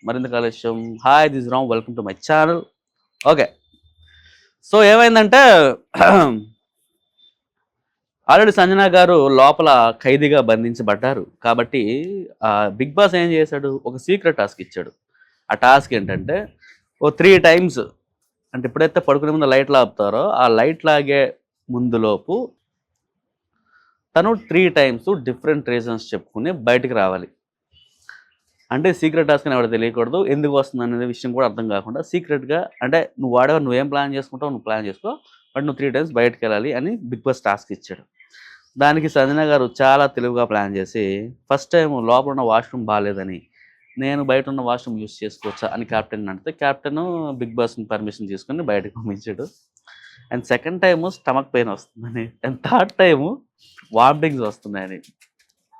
మరింత కాలుష్యం. Hi, this Ram, welcome to my channel. Okay, so ఏమైందంటే ఆల్రెడీ సంజన గారు లోపల ఖైదీగా బంధించబడ్డారు కాబట్టి బిగ్ బాస్ ఏం చేశాడు, ఒక సీక్రెట్ టాస్క్ ఇచ్చాడు. ఆ టాస్క్ ఏంటంటే, ఓ 3 times అంటే ఎప్పుడైతే పడుకునే ముందు లైట్లు ఆపుతారో ఆ లైట్ లాగే ముందులోపు తను 3 times డిఫరెంట్ రీజన్స్ చెప్పుకుని బయటికి రావాలి. అంటే సీక్రెట్ టాస్క్ అని ఎవరు తెలియకూడదు, ఎందుకు వస్తుంది అనే విషయం కూడా అర్థం కాకుండా సీక్రెట్గా, అంటే నువ్వు వాడేవారు నువ్వేం ప్లాన్ చేసుకుంటావు నువ్వు ప్లాన్ చేసుకో, బట్ నువ్వు 3 times బయటకు వెళ్ళాలి అని బిగ్ బాస్ టాస్క్ ఇచ్చాడు. దానికి సంజన గారు చాలా తెలివిగా ప్లాన్ చేసి ఫస్ట్ టైం లోపల ఉన్న వాష్రూమ్ బాగాలేదని, నేను బయట ఉన్న వాష్రూమ్ యూస్ చేసుకోవచ్చా అని క్యాప్టెన్ అంటే క్యాప్టెన్ బిగ్ బాస్ని పర్మిషన్ తీసుకుని బయటకు పంపించాడు. And second time stomach pain వస్తుందని, అండ్ థర్డ్ టైము వామిటింగ్స్ వస్తున్నాయని,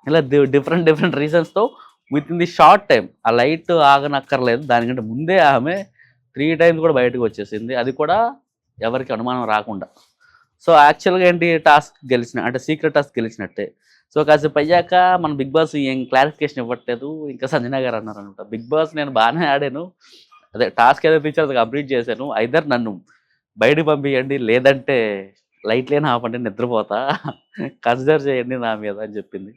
ఇలా డిఫరెంట్ రీజన్స్తో within the short time, ఆ లైట్ ఆగనక్కర్లేదు దానికంటే ముందే ఆమె 3 times కూడా బయటకు వచ్చేసింది, అది కూడా ఎవరికి అనుమానం రాకుండా. సో యాక్చువల్గా ఏంటి, టాస్క్ గెలిచిన అంటే సీక్రెట్ టాస్క్ గెలిచినట్టే. సో కాసేపు అయ్యాక మన బిగ్ బాస్ ఏం క్లారిఫికేషన్ ఇవ్వట్లేదు, ఇంకా సంజన గారు అన్నారు అనమాట, బిగ్ బాస్ నేను బాగానే ఆడాను, అదే టాస్క్ ఏదైతే ఇచ్చారో అది కంప్లీట్ చేశాను, ఐదర్ నన్ను బయటకు పంపించండి లేదంటే లైట్లేని ఆపండి నిద్రపోతా, కన్సిడర్ చేయండి నా మీద అని చెప్పింది.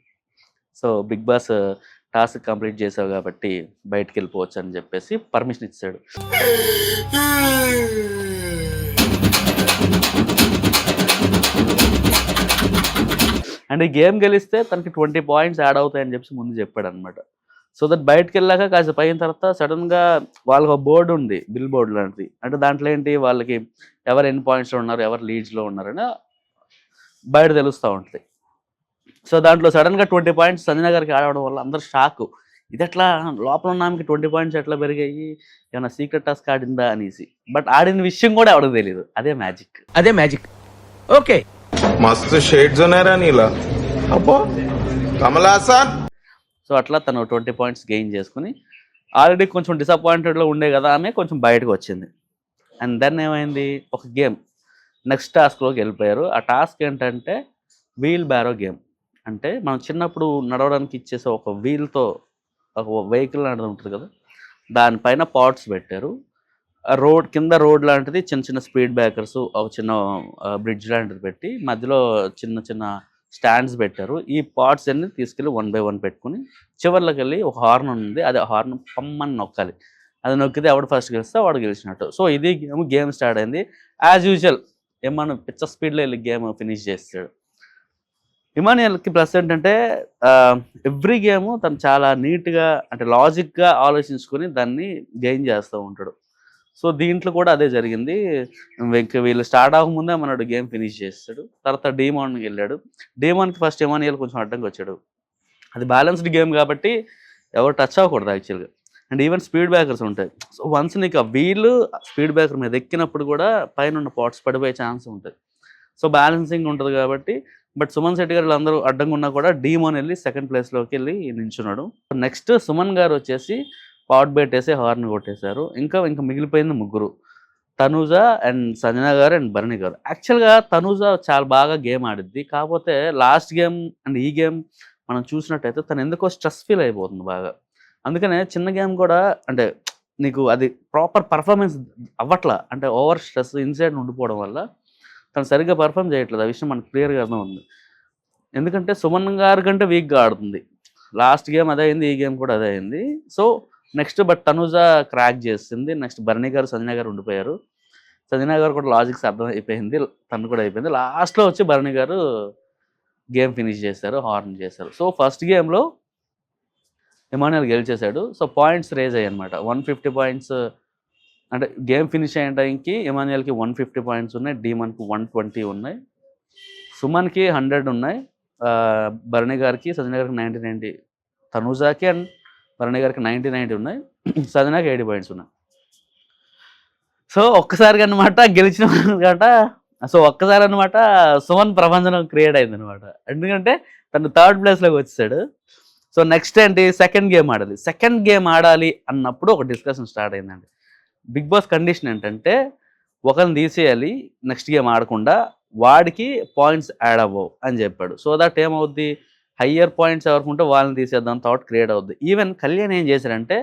So Bigg Boss task complete చేసావు కాబట్టి బయటికి వెళ్ళిపోవచ్చు అని చెప్పేసి పర్మిషన్ ఇచ్చాడు. అండ్ ఈ గేమ్ గెలిస్తే తనకి 20 points యాడ్ అవుతాయని చెప్పి ముందు చెప్పాడు అనమాట. సో దట్ బయటకు వెళ్ళాక కాసేపు అయిన తర్వాత సడన్గా వాళ్ళకి ఒక బోర్డు ఉంది, బిల్ బోర్డు లాంటిది, అంటే దాంట్లో ఏంటి వాళ్ళకి ఎవరు ఎన్ని పాయింట్స్లో ఉన్నారు, ఎవరు లీడ్స్లో ఉన్నారని బయట తెలుస్తూ ఉంటుంది. సో దాంట్లో సడన్గా 20 points సంజన గారికి ఆడవడం వల్ల అందరు షాకు, ఇది ఎట్లా లోపల ఉన్న ఆమెకి 20 points ఎట్లా పెరిగాయి, ఏమైనా సీక్రెట్ టాస్క్ ఆడిందా అనేసి. బట్ ఆడిన విషయం కూడా ఎవరికి తెలియదు, అదే మ్యాజిక్. ఓకే, మస్తు షేడ్స్ ఉన్నారా నీలా, అబ్బో కమలాసన్. సో అట్లా తను 20 points గెయిన్ చేసుకుని ఆల్రెడీ కొంచెం డిసప్పాయింటెడ్లో ఉండే కదా ఆమె, కొంచెం బయటకు వచ్చింది. అండ్ దెన్ ఏమైంది, ఒక గేమ్ నెక్స్ట్ టాస్క్లోకి వెళ్ళిపోయారు. ఆ టాస్క్ ఏంటంటే వీల్ బ్యారో గేమ్. అంటే మనం చిన్నప్పుడు నడవడానికి ఇచ్చేసే ఒక వీల్తో ఒక వెహికల్ లాంటిది ఉంటుంది కదా, దానిపైన పాట్స్ పెట్టారు. రోడ్ కింద రోడ్ లాంటిది, చిన్న స్పీడ్ బ్రేకర్స్, ఒక చిన్న బ్రిడ్జ్ లాంటిది పెట్టి మధ్యలో చిన్న స్టాండ్స్ పెట్టారు. ఈ పాట్స్ అన్ని తీసుకెళ్ళి 1 by 1 పెట్టుకుని చివర్లోకి వెళ్ళి ఒక హార్న్ ఉంది, అది హార్న్ పమ్మని నొక్కాలి, అది నొక్కితే ఎవడు ఫస్ట్ గెలిస్తే వాడు గెలిచినట్టు. సో ఇది గేమ్ స్టార్ట్ అయింది. యాజ్ యూజువల్ ఏమన్నా పిచ్చ స్పీడ్లో వెళ్ళి గేమ్ ఫినిష్ చేస్తాడు. ఇమానియల్కి ప్లస్ ఏంటంటే ఎవ్రీ గేము తను చాలా నీట్గా అంటే లాజిక్గా ఆలోచించుకొని దాన్ని గెయిన్ చేస్తూ ఉంటాడు. సో దీంట్లో కూడా అదే జరిగింది. వీళ్ళు స్టార్ట్ అవ్వకముందే మనడు గేమ్ ఫినిష్ చేస్తాడు. తర్వాత డీమాన్కి వెళ్ళాడు. డీమాన్కి ఫస్ట్ ఇమానియల్ కొంచెం అడ్డంకి వచ్చాడు. అది బ్యాలెన్స్డ్ గేమ్ కాబట్టి ఎవరు టచ్ అవ్వకూడదు యాక్చువల్గా. అండ్ ఈవెన్ స్పీడ్ బ్రేకర్స్ ఉంటాయి. సో వన్స్ నీకు ఆ వీళ్ళు స్పీడ్ బ్రేకర్ మీద ఎక్కినప్పుడు కూడా పైన ఉన్న పాట్స్ పడిపోయే ఛాన్స్ ఉంటుంది. సో బ్యాలెన్సింగ్ ఉంటుంది కాబట్టి. బట్ సుమన్ శెట్టి గారు అందరూ అడ్డంగా ఉన్నా కూడా డీమోన్ వెళ్ళి సెకండ్ ప్లేస్లోకి వెళ్ళి నించున్నాడు. నెక్స్ట్ సుమన్ గారు వచ్చేసి పాట్ పెట్టేసి హార్న్ కొట్టేశారు. ఇంకా మిగిలిపోయింది 3, తనూజ అండ్ సంజన గారు అండ్ భరణి గారు. యాక్చువల్గా తనూజ చాలా బాగా గేమ్ ఆడిద్ది, కాకపోతే లాస్ట్ గేమ్ అండ్ ఈ గేమ్ మనం చూసినట్టయితే తను ఎందుకో స్ట్రెస్ ఫీల్ అయిపోతుంది బాగా. అందుకనే చిన్న గేమ్ కూడా అంటే నీకు అది ప్రాపర్ పర్ఫార్మెన్స్ అవ్వట్లా, అంటే ఓవర్ స్ట్రెస్ ఇన్సైడ్ ఉండిపోవడం వల్ల తను సరిగ్గా పర్ఫామ్ చేయట్లేదు. ఆ విషయం మనకు క్లియర్గా అర్థం ఉంది. ఎందుకంటే సుమన్ గారి కంటే వీక్గా ఆడుతుంది. లాస్ట్ గేమ్ అదే అయింది, ఈ గేమ్ కూడా అదే అయింది. So next but Tanuja crack చేసింది. నెక్స్ట్ భరణి గారు సంజన గారు ఉండిపోయారు. సంజన గారు కూడా లాజిక్స్ అర్థం అయిపోయింది, తను కూడా అయిపోయింది. లాస్ట్లో వచ్చి భరణి గారు గేమ్ ఫినిష్ చేశారు, హార్న్ చేశారు. సో ఫస్ట్ గేమ్లో ఇమానియల్ గెలిచేశాడు. సో పాయింట్స్ రేజ్ అయ్యాయి అనమాట. 150 points అంటే గేమ్ ఫినిష్ అయ్యే టైంకి ఇమానియల్కి 150 points ఉన్నాయి, డీమన్కి 120 ఉన్నాయి, సుమన్కి 100 ఉన్నాయి, భరణి గారికి సంజన గారికి 90, తనూజాకి అండ్ భరణి గారికి 90 ఉన్నాయి, సంజనకి 80 points ఉన్నాయి. సో ఒక్కసారిగా అనమాట గెలిచిన అనమాట. సో ఒక్కసారి అనమాట సుమన్ ప్రపంచం క్రియేట్ అయింది అనమాట. ఎందుకంటే తను 3rd ప్లేస్లోకి వచ్చేసాడు. సో నెక్స్ట్ ఏంటి, సెకండ్ గేమ్ ఆడాలి. సెకండ్ గేమ్ ఆడాలి అన్నప్పుడు ఒక డిస్కషన్ స్టార్ట్ అయిందండి. బిగ్ బాస్ కండిషన్ ఏంటంటే ఒకరిని తీసేయాలి, నెక్స్ట్ గేమ్ ఆడకుండా వాడికి పాయింట్స్ యాడ్ అవ్వవు అని చెప్పాడు. సో దట్ ఏమవుద్ది, హయ్యర్ పాయింట్స్ ఎవరికి ఉంటే వాళ్ళని తీసేద్దాం థాట్ క్రియేట్ అవుద్ది. ఈవెన్ కళ్యాణ్ ఏం చేశాడంటే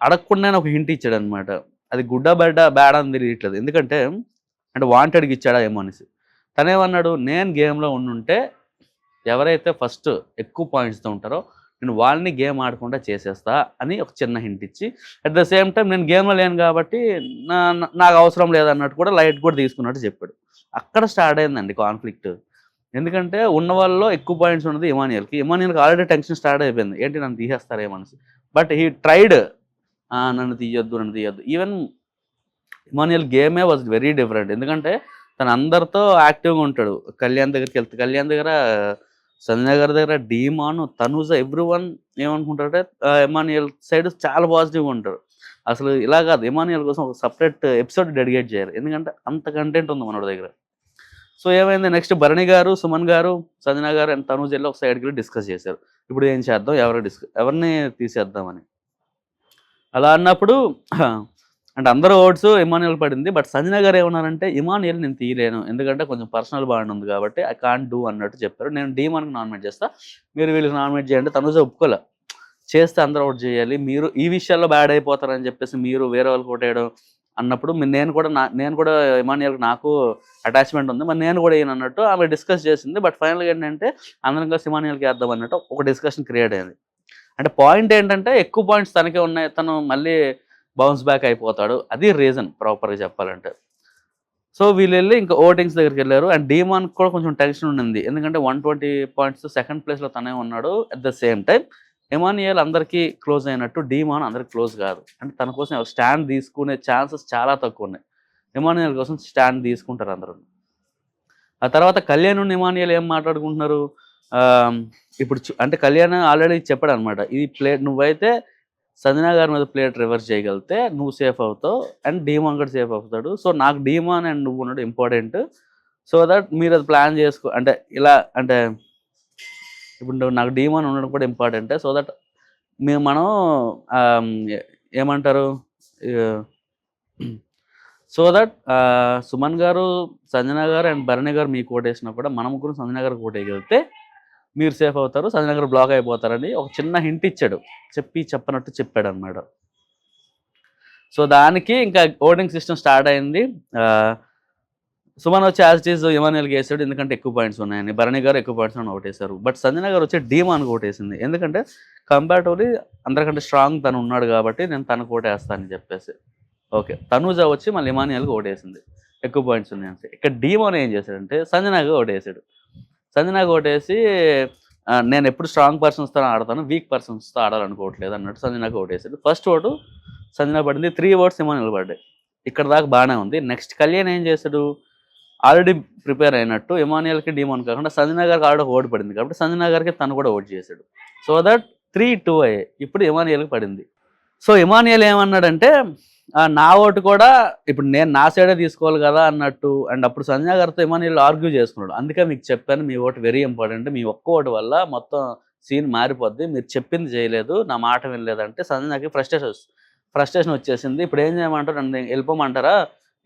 అడగకుండానే ఒక హింట్ ఇచ్చాడు అనమాట. అది గుడ్డా బ్యాడ్ అని తెలియట్లేదు. ఎందుకంటే అంటే వాంటెడ్గా ఇచ్చాడా ఏమో అనేసి. తనేమన్నాడు, నేను గేమ్లో ఉండుంటే ఎవరైతే ఫస్ట్ ఎక్కువ పాయింట్స్తో ఉంటారో నేను వాళ్ళని గేమ్ ఆడకుండా చేసేస్తా అని ఒక చిన్న హింట్ ఇచ్చి, అట్ ద సేమ్ టైం నేను గేమ్లో లేను కాబట్టి నాకు అవసరం లేదన్నట్టు కూడా లైట్ కూడా తీసుకున్నట్టు చెప్పాడు. అక్కడ స్టార్ట్ అయిందండి కాన్ఫ్లిక్ట్. ఎందుకంటే ఉన్న వాళ్ళలో ఎక్కువ పాయింట్స్ ఉన్నది ఇమానియల్కి ఆల్రెడీ టెన్షన్ స్టార్ట్ అయిపోయింది, ఏంటి నన్ను తీసేస్తారేమనేసి. బట్ హీ ట్రైడ్, నన్ను తీయొద్దు. ఈవెన్ ఇమానియల్ గేమే వాజ్ వెరీ డిఫరెంట్. ఎందుకంటే తను అందరితో యాక్టివ్గా ఉంటాడు. కళ్యాణ్ దగ్గరికి వెళ్తే కళ్యాణ్ దగ్గర, సంజయ్ గారి దగ్గర, డీమాన్, తనూజ, ఎవ్రీవన్ ఏమనుకుంటారంటే ఇమానియల్ సైడ్ చాలా పాజిటివ్గా ఉంటారు. అసలు ఇలా కాదు, ఇమానియల్ కోసం ఒక సపరేట్ ఎపిసోడ్ డెడికేట్ చేయాలి. ఎందుకంటే అంత కంటెంట్ ఉంది మనోడి దగ్గర. సో ఏమైంది, నెక్స్ట్ భరణి గారు, సుమన్ గారు, సంజన గారు అండ్ తనూజ్ వెళ్ళి ఒక సైడ్కి వెళ్ళి డిస్కస్ చేశారు. ఇప్పుడు ఏం చేద్దాం, ఎవరిని తీసేద్దామని. అలా అన్నప్పుడు అంటే అందరూ ఓట్స్ ఇమానియల్ పడింది. బట్ సంజన గారు ఏమన్నారంటే, ఇమానియల్ నేను తీయలేను, ఎందుకంటే కొంచెం పర్సనల్ బాండ్ ఉంది కాబట్టి ఐ కాంట్ డూ అన్నట్టు చెప్పారు. నేను డీమాన్కి నామినేట్ చేస్తా, మీరు వీళ్ళకి నామినేట్ చేయండి. తనుజ ఒప్పుకోలే, చేస్తే అందరూ ఓట్ చేయాలి, మీరు ఈ విషయాల్లో బ్యాడ్ అయిపోతారని చెప్పేసి మీరు వేరే వాళ్ళకి ఓటేయడం అన్నప్పుడు నేను కూడా ఇమానియల్కి నాకు అటాచ్మెంట్ ఉంది, మరి నేను కూడా ఈయన అన్నట్టు ఆమె డిస్కస్ చేసింది. బట్ ఫైనల్గా ఏంటంటే అందరం కలిసి ఇమానియల్కి వేద్దాం అన్నట్టు ఒక డిస్కషన్ క్రియేట్ అయింది. అంటే పాయింట్ ఏంటంటే ఎక్కువ పాయింట్స్ తనకే ఉన్నాయి, తను మళ్ళీ బౌన్స్ బ్యాక్ అయిపోతాడు, అది రీజన్ ప్రాపర్గా చెప్పాలంటే. సో వీళ్ళు వెళ్ళి ఇంకా ఓటింగ్స్ దగ్గరికి వెళ్ళారు. అండ్ డీమాన్ కూడా కొంచెం టెన్షన్ ఉండింది, ఎందుకంటే 120 పాయింట్స్ సెకండ్ ప్లేస్లో తనే ఉన్నాడు. At the same time Emmanuel అందరికీ క్లోజ్ అయినట్టు డీమాన్ అందరికి క్లోజ్ కాదు. అంటే తన కోసం స్టాండ్ తీసుకునే ఛాన్సెస్ చాలా తక్కువ ఉన్నాయి. ఇమానియల్ కోసం స్టాండ్ తీసుకుంటారు అందరూ. ఆ తర్వాత కళ్యాణ్ ఇమానియల్ ఏం మాట్లాడుకుంటున్నారు, ఇప్పుడు అంటే కళ్యాణ్ ఆల్రెడీ చెప్పాడు అనమాట, ఇది ప్లేట్ నువ్వైతే సంజన గారి మీద ప్లేట్ రివర్స్ చేయగలిగితే నువ్వు సేఫ్ అవుతావు అండ్ డీమాన్ కూడా సేఫ్ అవుతాడు. సో నాకు డీమాన్ అండ్ నువ్వు ఉన్నాడు ఇంపార్టెంట్, సో దట్ మీరు అది ప్లాన్ చేసుకో. అంటే ఇలా అంటే ఇప్పుడు నాకు డీమాన్ ఉండడం కూడా ఇంపార్టెంటే, సో దట్ మనం ఏమంటారు, సో దట్ సుమన్ గారు, సంజన గారు అండ్ భరణి గారు మీకు ఓటేసినా కూడా మన ముగ్గురు సంజన గారికి ఓటేయగలిగితే మీరు సేఫ్ అవుతారు, సంజన గారు బ్లాక్ అయిపోతారని ఒక చిన్న హింట్ ఇచ్చాడు, చెప్పనట్టు చెప్పాడు అనమాట. సో దానికి ఇంకా ఓటింగ్ సిస్టమ్ స్టార్ట్ అయింది. సుమన్ వచ్చి యాజ్ ఇట్ ఈజ్ ఇమానియల్కి వేసాడు, ఎందుకంటే ఎక్కువ పాయింట్స్ ఉన్నాయని. భరణి గారు ఎక్కువ పాయింట్స్ అని ఓటేశారు. బట్ సంజన గారు వచ్చి డీమాన్కి ఓటేసింది, ఎందుకంటే కంపారిటివ్లీ అందరికంటే స్ట్రాంగ్ తను ఉన్నాడు కాబట్టి నేను తనకు ఓటేస్తానని చెప్పేసి. ఓకే, తనూజ వచ్చి మళ్ళీ ఇమానియల్కి ఓటేసింది, ఎక్కువ పాయింట్స్ ఉన్నాయని. ఇక్కడ డీమాన్ ఏం చేశాడంటే సంజనాకి ఓటేసాడు. సంజనాకి ఓటేసి నేను ఎప్పుడు స్ట్రాంగ్ పర్సన్స్తో ఆడతాను, వీక్ పర్సన్స్తో ఆడాలనుకోవట్లేదు అన్నట్టు సంజనాకి ఓటేసాడు. ఫస్ట్ ఓటు సంజన పడింది, 3 ఓట్స్ ఇమానియల్ పడ్డాయి. ఇక్కడ దాకా బాగానే ఉంది. నెక్స్ట్ కళ్యాణ్ ఏం చేశాడు, ఆల్రెడీ ప్రిపేర్ అయినట్టు ఇమానియల్కి డీమాన్ కాకుండా సంజన గారికి ఆల్రెడీ ఓటు పడింది కాబట్టి సంజన గారికి తను కూడా ఓటు చేశాడు. సో దట్ 3-2 అయ్యాయి. ఇప్పుడు ఇమానియల్కి పడింది. సో ఇమానియల్ ఏమన్నాడంటే, నా ఓటు కూడా ఇప్పుడు నేను నా సైడే తీసుకోవాలి కదా అన్నట్టు. అండ్ అప్పుడు సంజన గారితో ఇమానియల్ ఆర్గ్యూ చేసుకున్నాడు, అందుకే మీకు చెప్పాను మీ ఓటు వెరీ ఇంపార్టెంట్, మీ ఒక్క ఓటు వల్ల మొత్తం సీన్ మారిపోద్ది, మీరు చెప్పింది చేయలేదు, నా మాట వినలేదంటే సంజనకి ఫ్రస్ట్రేషన్ వచ్చేసింది. ఇప్పుడు ఏం చేయమంటారు, నన్ను వెళ్ళిపోమంటారా,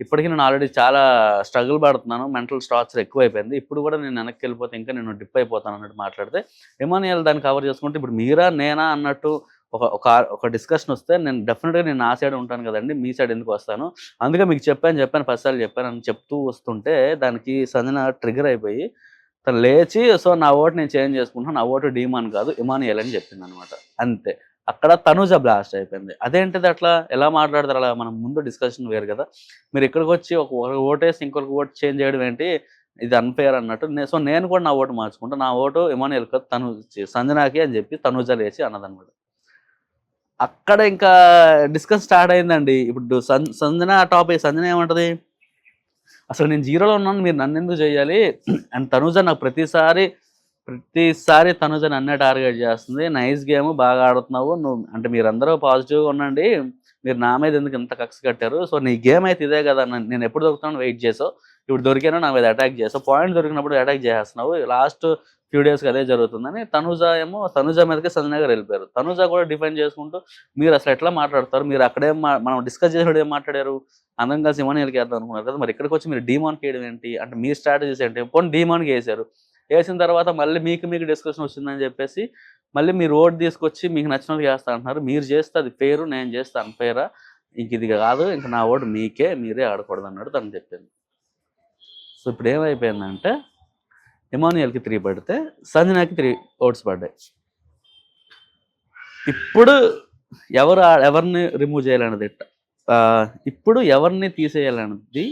ఇప్పటికీ నేను ఆల్రెడీ చాలా స్ట్రగుల్ పడుతున్నాను, మెంటల్ టార్చర్ ఎక్కువైపోయింది, ఇప్పుడు కూడా నేను వెనక్కి వెళ్ళిపోతే ఇంకా నేను డిప్ అయిపోతాను అన్నట్టు మాట్లాడితే ఇమానియల్ దాన్ని కవర్ చేసుకుంటే, ఇప్పుడు మీరా నేనా అన్నట్టు ఒక డిస్కషన్ వస్తే నేను డెఫినెట్గా నేను నా సైడ్ ఉంటాను కదండి, మీ సైడ్ ఎందుకు వస్తాను, అందుకే మీకు చెప్పాను 10 సార్లు చెప్పాను అని చెప్తూ వస్తుంటే దానికి సంజన ట్రిగర్ అయిపోయి తను లేచి, సో నా ఓటు నేను చేంజ్ చేసుకుంటాను, నా ఓటు డీమాన్ కాదు ఇమానియల్ అని చెప్పింది అనమాట. అంతే, అక్కడ తనూజ బ్లాస్ట్ అయిపోయింది. అదేంటిది అట్లా ఎలా మాట్లాడతారు, అలా మనం ముందు డిస్కషన్ వేరు కదా, మీరు ఇక్కడికి వచ్చి ఒక ఓటేసి ఇంకొక ఓటు చేంజ్ చేయడం ఏంటి, ఇది అన్ఫేర్ అన్నట్టు. సో నేను కూడా నా ఓటు మార్చుకుంటా, నా ఓటు ఇమానియల్ కాదు సంజనాకి అని చెప్పి తనూజ లేచి అన్నదన్నమాట. అక్కడ ఇంకా డిస్కస్ స్టార్ట్ అయిందండి. ఇప్పుడు సంజన సంజన ఏమంటది, అసలు నేను 0లో ఉన్నాను, మీరు నన్ను ఎందుకు చేయాలి, అండ్ తనూజ నాకు ప్రతిసారి తనూజ నన్నే టార్గెట్ చేస్తుంది, నైస్ గేమ్ బాగా ఆడుతున్నావు నువ్వు, అంటే మీరందరూ పాజిటివ్గా ఉండండి, మీరు నా మీద ఎందుకు ఇంత కక్ష కట్టారు, సో నీ గేమ్ అయితే ఇదే కదా, నేను ఎప్పుడు దొరుకుతాను వెయిట్ చేసావు, ఇప్పుడు దొరికాను నా మీద అటాక్ చేసావు, పాయింట్ దొరికినప్పుడు అటాక్ చేస్తున్నావు, లాస్ట్ ఫ్యూ డేస్కి అదే జరుగుతుందని. తనూజ మీదకి సంజన గారు వెళ్ళిపోయారు. తనూజ కూడా డిఫెండ్ చేసుకుంటూ మీరు అసలు ఎట్లా మాట్లాడతారు, మీరు అక్కడేం మనం డిస్కస్ చేసేప్పుడు ఏం మాట్లాడారు, అందరం కలిసి ఇమానియల్కి వేద్దాం అనుకున్నారు కదా, మరి ఇక్కడికి వచ్చి మీరు డీమాన్కి వేయడం ఏంటి, అంటే మీ స్ట్రాటజీస్ ఏంటి, పోనీ డీమాన్కి వేసారు, వేసిన తర్వాత మళ్ళీ మీకు డిస్కషన్ వచ్చిందని చెప్పేసి మళ్ళీ మీరు ఓటు తీసుకొచ్చి మీకు నచ్చినట్టు చేస్తా అంటున్నారు. మీరు చేస్తే అది ఫెయిర్, నేను చేస్తే అన్ఫెయిరా, ఇంక ఇది కాదు, ఇంక నా ఓటు మీకే, మీరే ఆడకూడదు అన్నాడు తను చెప్పింది. సో ఇప్పుడు ఏమైపోయిందంటే ఇమాన్యుయల్కి 3 పడితే సంజనాకి 3 ఓట్స్ పడ్డాయి. ఇప్పుడు ఎవరిని రిమూవ్ చేయాలన్నది ఇప్పుడు ఎవరిని తీసేయాలన్నది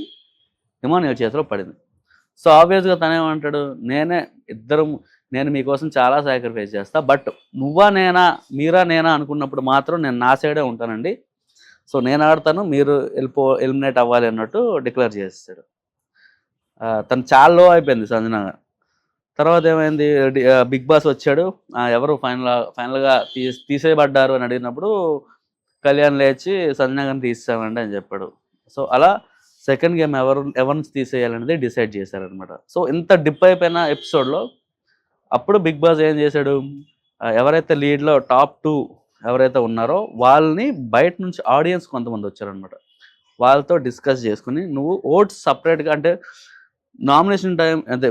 ఇమాన్యుయల్ చేతిలో పడింది. సో ఆబ్వియస్గా తనేమంటాడు, నేను మీకోసం చాలా సాక్రిఫైస్ చేస్తా, బట్ మీరా నేనా అనుకున్నప్పుడు మాత్రం నేను నా సైడే ఉంటానండి. సో నేను ఆడతాను, మీరు ఎలిమినేట్ అవ్వాలి అన్నట్టు డిక్లేర్ చేస్తాడు. తను చాలా లో అయిపోయింది సంజన. తర్వాత ఏమైంది, బిగ్ బాస్ వచ్చాడు, ఎవరు ఫైనల్గా తీసేయబడ్డారు అని అడిగినప్పుడు కళ్యాణ్ లేచి సంజన గారిని తీసేసామండి అని చెప్పాడు. సో అలా సెకండ్ గేమ్ ఎవరిని తీసేయాలనేది డిసైడ్ చేశారనమాట. సో ఇంత డిప్ అయిపోయిన ఎపిసోడ్లో అప్పుడు బిగ్ బాస్ ఏం చేశాడు, ఎవరైతే లీడ్లో టాప్ 2 ఎవరైతే ఉన్నారో వాళ్ళని బయట నుంచి ఆడియన్స్ కొంతమంది వచ్చారనమాట. వాళ్ళతో డిస్కస్ చేసుకుని నువ్వు ఓట్స్ సపరేట్గా, అంటే నామినేషన్ టైం అదే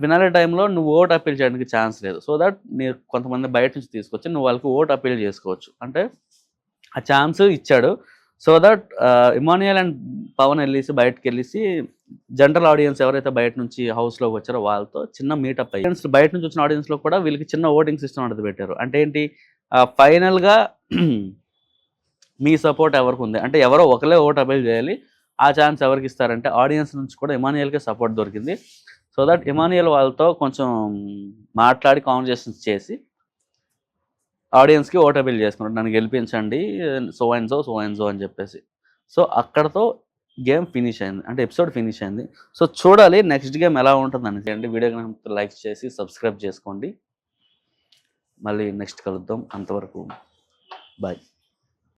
ఫినాలే టైంలో నువ్వు ఓట్ అప్పీల్ చేయడానికి ఛాన్స్ లేదు. సో దట్ నీకు కొంతమంది బయట నుంచి తీసుకొచ్చి నువ్వు వాళ్ళకి ఓట్ అప్పీల్ చేసుకోవచ్చు అంటే ఆ ఛాన్స్ ఇచ్చాడు. So that Emmanuel and Pavan బయటకు వెళ్ళేసి జనరల్ ఆడియన్స్ ఎవరైతే బయట నుంచి హౌస్లోకి వచ్చారో వాళ్ళతో చిన్న మీటప్ అయ్యి బయట నుంచి వచ్చిన ఆడియన్స్లో కూడా వీళ్ళకి చిన్న ఓటింగ్ సిస్టమ్ అనేది పెట్టారు. అంటే ఏంటి, ఫైనల్గా మీ సపోర్ట్ ఎవరికి ఉంది అంటే ఎవరో ఒకరే ఓట్ అప్పీల్ చేయాలి. ఆ ఛాన్స్ ఎవరికి ఇస్తారంటే ఆడియన్స్ నుంచి కూడా ఇమాన్యుయల్కే సపోర్ట్ దొరికింది. సో దట్ ఇమాన్యుయల్ వాళ్ళతో కొంచెం మాట్లాడి కాన్వర్జేషన్స్ చేసి ఆడియన్స్కి ఓట్ అప్పీల్ చేసుకున్నాడు, నన్ను గెలిపించండి సో అండ్ సో అని చెప్పేసి. సో అక్కడతో గేమ్ ఫినిష్ అయింది, అంటే ఎపిసోడ్ ఫినిష్ అయింది. సో చూడాలి నెక్స్ట్ గేమ్ ఎలా ఉంటుందని. వీడియో కనుక లైక్ చేసి సబ్స్క్రైబ్ చేసుకోండి. మళ్ళీ నెక్స్ట్ కలుద్దాం, అంతవరకు బాయ్.